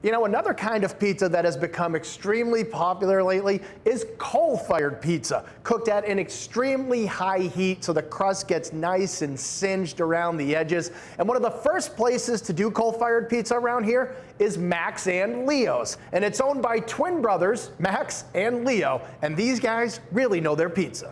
You know, another kind of pizza that has become extremely popular lately is coal-fired pizza, cooked at an extremely high heat so the crust gets nice and singed around the edges. And one of the first places to do coal-fired pizza around here is Max and Leo's. And it's owned by twin brothers, Max and Leo. And these guys really know their pizza.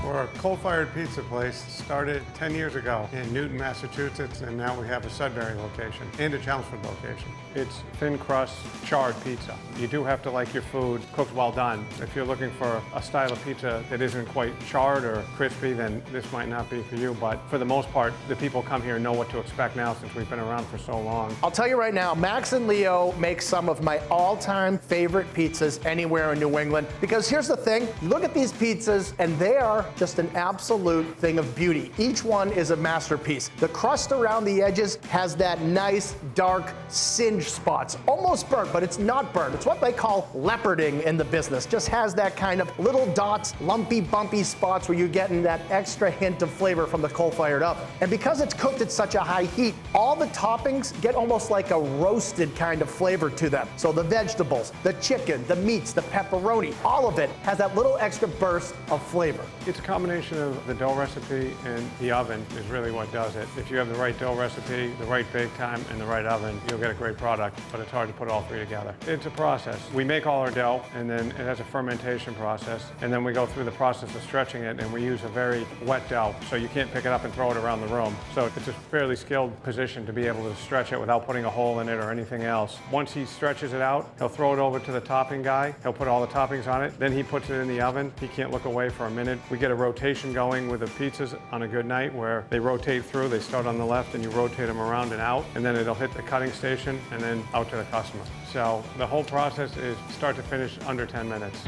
We're a coal-fired pizza place, started 10 years ago in Newton, Massachusetts, and now we have a Sudbury location and a Chelmsford location. It's thin crust, charred pizza. You do have to like your food cooked well done. If you're looking for a style of pizza that isn't quite charred or crispy, then this might not be for you, but for the most part, the people come here know what to expect now since we've been around for so long. I'll tell you right now, Max and Leo make some of my all-time favorite pizzas anywhere in New England, because here's the thing, you look at these pizzas and they are just an absolute thing of beauty. Each one is a masterpiece. The crust around the edges has that nice, dark, singe spots. Almost burnt, but it's not burnt. It's what they call leoparding in the business. Just has that kind of little dots, lumpy, bumpy spots where you're getting that extra hint of flavor from the coal-fired oven. And because it's cooked at such a high heat, all the toppings get almost like a roasted kind of flavor to them. So the vegetables, the chicken, the meats, the pepperoni, all of it has that little extra burst of flavor. It's a combination of the dough recipe and the oven is really what does it. If you have the right dough recipe, the right bake time, and the right oven, you'll get a great product, but it's hard to put all three together. It's a process. We make all our dough, and then it has a fermentation process, and then we go through the process of stretching it, and we use a very wet dough, so you can't pick it up and throw it around the room. So it's a fairly skilled position to be able to stretch it without putting a hole in it or anything else. Once he stretches it out, he'll throw it over to the topping guy. He'll put all the toppings on it, then he puts it in the oven. He can't look away for a minute. We get a rotation going with the pizzas on a good night where they rotate through. They start on the left and you rotate them around and out, and then it'll hit the cutting station and then out to the customer. So the whole process is start to finish under 10 minutes.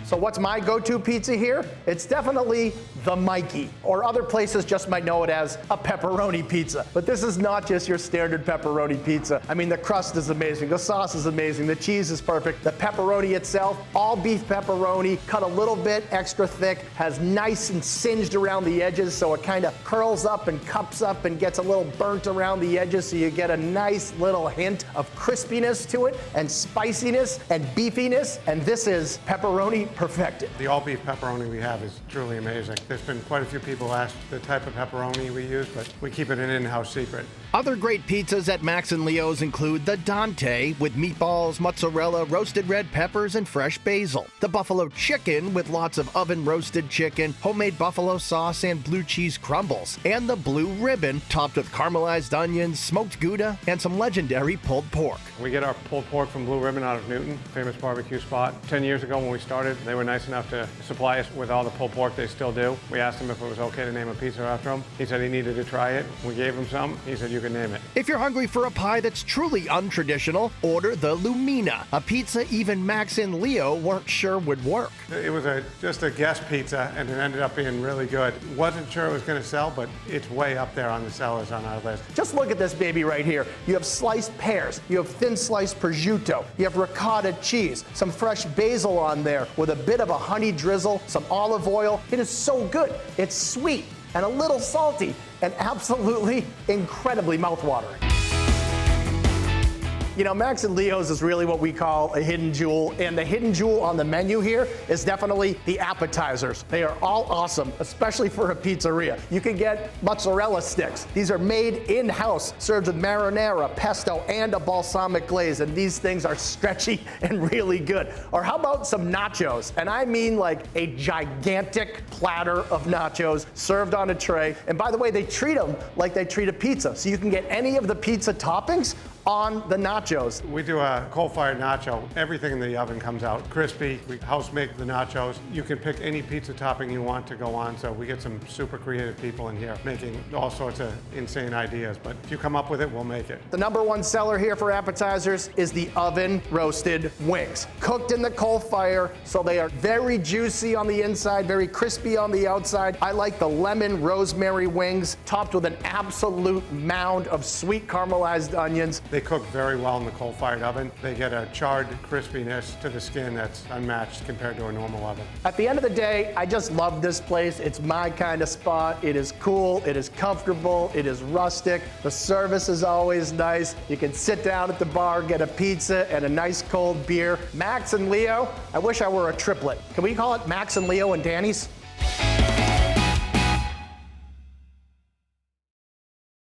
So what's my go-to pizza here? It's definitely the Mikey, or other places just might know it as a pepperoni pizza. But this is not just your standard pepperoni pizza. I mean, the crust is amazing, the sauce is amazing, the cheese is perfect, the pepperoni itself, all beef pepperoni, cut a little bit extra thick, has nice and singed around the edges, so it kind of curls up and cups up and gets a little burnt around the edges, so you get a nice little hint of crispiness to it, and spiciness, and beefiness, and this is pepperoni perfected. The all beef pepperoni we have is truly amazing. There's been quite a few people ask the type of pepperoni we use, but we keep it an in-house secret. Other great pizzas at Max and Leo's include the Dante with meatballs, mozzarella, roasted red peppers, and fresh basil. The buffalo chicken with lots of oven-roasted chicken, homemade buffalo sauce, and blue cheese crumbles. And the blue ribbon topped with caramelized onions, smoked Gouda, and some legendary pulled pork. We get our pulled pork from Blue Ribbon out of Newton, famous barbecue spot. 10 years ago when we started, they were nice enough to supply us with all the pulled pork. They still do. We asked him if it was okay to name a pizza after him. He said he needed to try it. We gave him some. He said you can name it. If you're hungry for a pie that's truly untraditional, order the Lumina, a pizza even Max and Leo weren't sure would work. It was just a guest pizza, and it ended up being really good. Wasn't sure it was going to sell, but it's way up there on the sellers on our list. Just look at this baby right here. You have sliced pears, you have thin sliced prosciutto, you have ricotta cheese, some fresh basil on there with a bit of a honey drizzle, some olive oil. It is so good. It's sweet and a little salty and absolutely incredibly mouthwatering. You know, Max and Leo's is really what we call a hidden jewel, and the hidden jewel on the menu here is definitely the appetizers. They are all awesome, especially for a pizzeria. You can get mozzarella sticks. These are made in-house, served with marinara, pesto, and a balsamic glaze, and these things are stretchy and really good. Or how about some nachos? And I mean like a gigantic platter of nachos served on a tray. And by the way, they treat them like they treat a pizza, so you can get any of the pizza toppings on the nachos. We do a coal-fired nacho. Everything in the oven comes out crispy. We house make the nachos. You can pick any pizza topping you want to go on, so we get some super creative people in here making all sorts of insane ideas, but if you come up with it, we'll make it. The #1 seller here for appetizers is the oven-roasted wings. Cooked in the coal fire, so they are very juicy on the inside, very crispy on the outside. I like the lemon rosemary wings, topped with an absolute mound of sweet caramelized onions. They They cook very well in the coal-fired oven. They get a charred crispiness to the skin that's unmatched compared to a normal oven. At the end of the day, I just love this place. It's my kind of spot. It is cool, it is comfortable, it is rustic. The service is always nice. You can sit down at the bar, get a pizza and a nice cold beer. Max and Leo, I wish I were a triplet. Can we call it Max and Leo and Danny's?